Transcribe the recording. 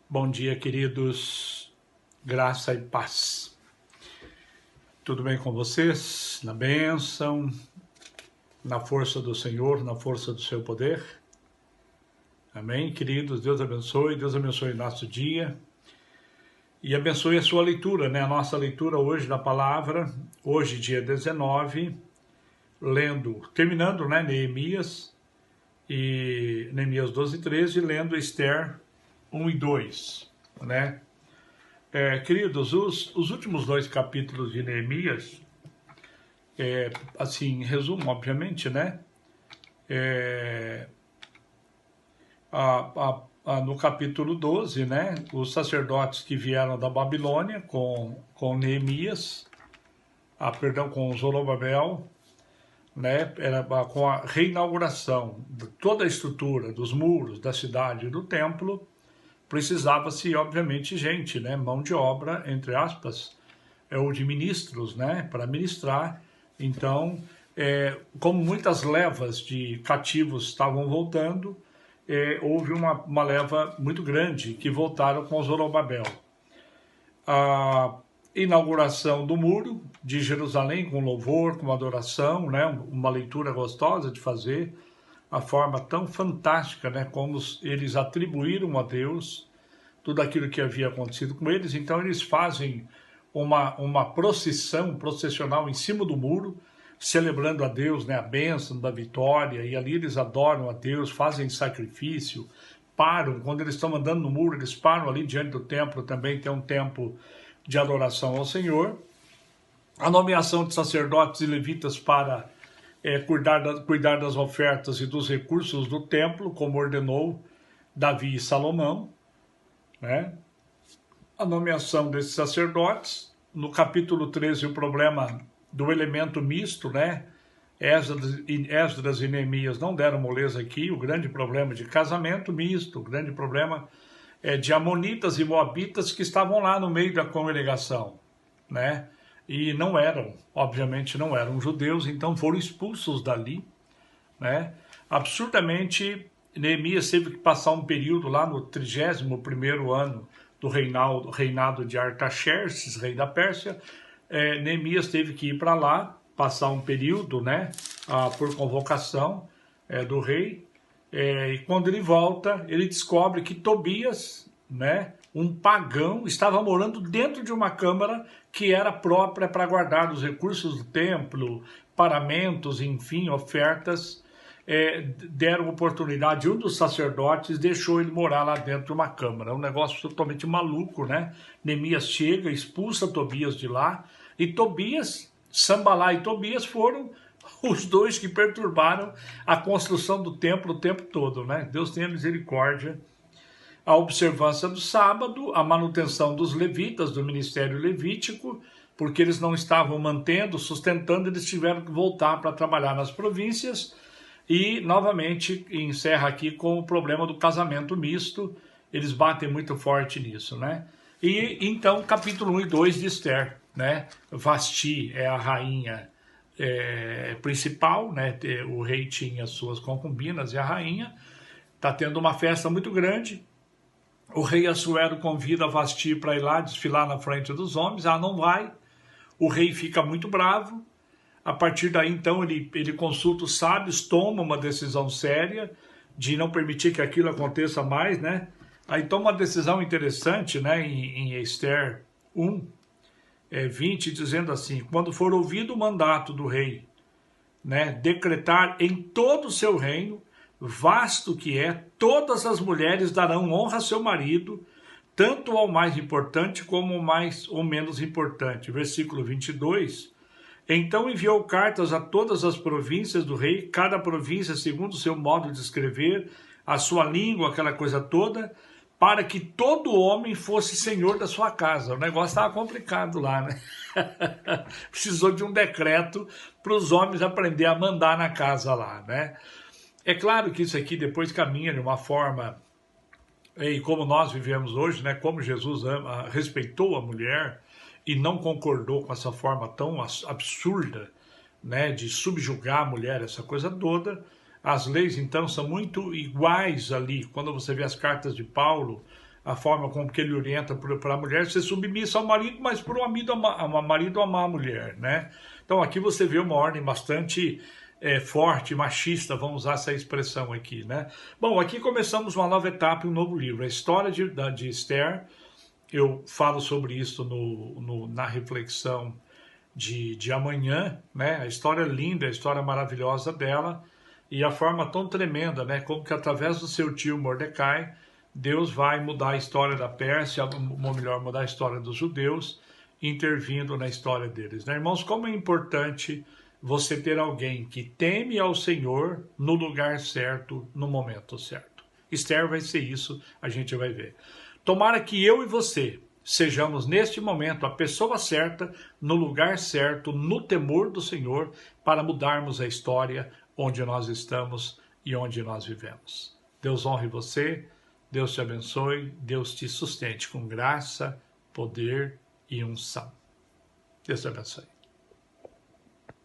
Bom dia, queridos. Graça e paz. Tudo bem com vocês? Na bênção, na força do Senhor, na força do seu poder? Amém, queridos? Deus abençoe o nosso dia e abençoe a sua leitura, né? A nossa leitura hoje da palavra, hoje, dia 19, terminando, né? Neemias 12 e 13, lendo Esther 1 e 2, né? Queridos, os últimos dois capítulos de Neemias, assim, em resumo, obviamente, né? No capítulo 12, né? Os sacerdotes que vieram da Babilônia com Neemias, com Zorobabel, né? Com a reinauguração de toda a estrutura dos muros da cidade e do templo. Precisava-se, obviamente, gente, né, mão de obra, entre aspas, ou de ministros, né, para ministrar. Então, como muitas levas de cativos estavam voltando, houve uma leva muito grande que voltaram com Zorobabel. A inauguração do muro de Jerusalém com louvor, com adoração, né, uma leitura gostosa de fazer, a forma tão fantástica, né, como eles atribuíram a Deus tudo aquilo que havia acontecido com eles. Então eles fazem uma processional em cima do muro, celebrando a Deus, né, a bênção da vitória, e ali eles adoram a Deus, fazem sacrifício, param, quando eles estão andando no muro, eles param ali diante do templo, também tem um tempo de adoração ao Senhor. A nomeação de sacerdotes e levitas para cuidar das ofertas e dos recursos do templo, como ordenou Davi e Salomão, né? A nomeação desses sacerdotes, no capítulo 13, o problema do elemento misto, né? Esdras e Neemias não deram moleza aqui, o grande problema de casamento misto, o grande problema de amonitas e moabitas que estavam lá no meio da congregação, né? E não eram, obviamente não eram judeus, então foram expulsos dali, né? Absurdamente, Neemias teve que passar um período lá no 31º ano do reinado de Artaxerxes, rei da Pérsia. Neemias teve que ir para lá, passar um período, né, por convocação do rei. E quando ele volta, ele descobre que Tobias, né, um pagão, estava morando dentro de uma câmara que era própria para guardar os recursos do templo, paramentos, enfim, ofertas. Deram oportunidade, um dos sacerdotes deixou ele morar lá dentro de uma câmara, um negócio totalmente maluco, né? Neemias chega, expulsa Tobias de lá, e Tobias, Sambalá e Tobias foram os dois que perturbaram a construção do templo o tempo todo, né? Deus tenha misericórdia. A observância do sábado, a manutenção dos levitas, do ministério levítico, porque eles não estavam sustentando, eles tiveram que voltar para trabalhar nas províncias. E, novamente, encerra aqui com o problema do casamento misto. Eles batem muito forte nisso, né? E, então, capítulo 1 e 2 de Esther, né? Vasti é a rainha principal, né? O rei tinha suas concubinas e a rainha. Está tendo uma festa muito grande. O rei Assuero convida Vasti para ir lá desfilar na frente dos homens. Ela não vai. O rei fica muito bravo. A partir daí, então, ele consulta os sábios, toma uma decisão séria de não permitir que aquilo aconteça mais, né? Aí toma uma decisão interessante, né, em Esther 1, 20, dizendo assim: quando for ouvido o mandato do rei, né, decretar em todo o seu reino, vasto que é, todas as mulheres darão honra a seu marido, tanto ao mais importante como ao mais ou menos importante. Versículo 22. Então enviou cartas a todas as províncias do rei, cada província segundo o seu modo de escrever, a sua língua, aquela coisa toda, para que todo homem fosse senhor da sua casa. O negócio estava complicado lá, né? Precisou de um decreto para os homens aprender a mandar na casa lá, né? É claro que isso aqui depois caminha de uma forma, e como nós vivemos hoje, né? Como Jesus respeitou a mulher, e não concordou com essa forma tão absurda, né, de subjugar a mulher, essa coisa toda. As leis, então, são muito iguais ali. Quando você vê as cartas de Paulo, a forma como que ele orienta para a mulher ser submissa ao marido, mas para o marido amar a mulher, né? Então aqui você vê uma ordem bastante forte, machista, vamos usar essa expressão aqui, né? Bom, aqui começamos uma nova etapa, um novo livro, a história de Esther. Eu falo sobre isso na reflexão de amanhã, né? A história linda, a história maravilhosa dela e a forma tão tremenda, né? Como que através do seu tio Mordecai, Deus vai mudar a história da Pérsia, ou melhor, mudar a história dos judeus, intervindo na história deles, né? Irmãos, como é importante você ter alguém que teme ao Senhor no lugar certo, no momento certo. Esther vai ser isso, a gente vai ver. Tomara que eu e você sejamos neste momento a pessoa certa, no lugar certo, no temor do Senhor, para mudarmos a história onde nós estamos e onde nós vivemos. Deus honre você, Deus te abençoe, Deus te sustente com graça, poder e unção. Deus te abençoe.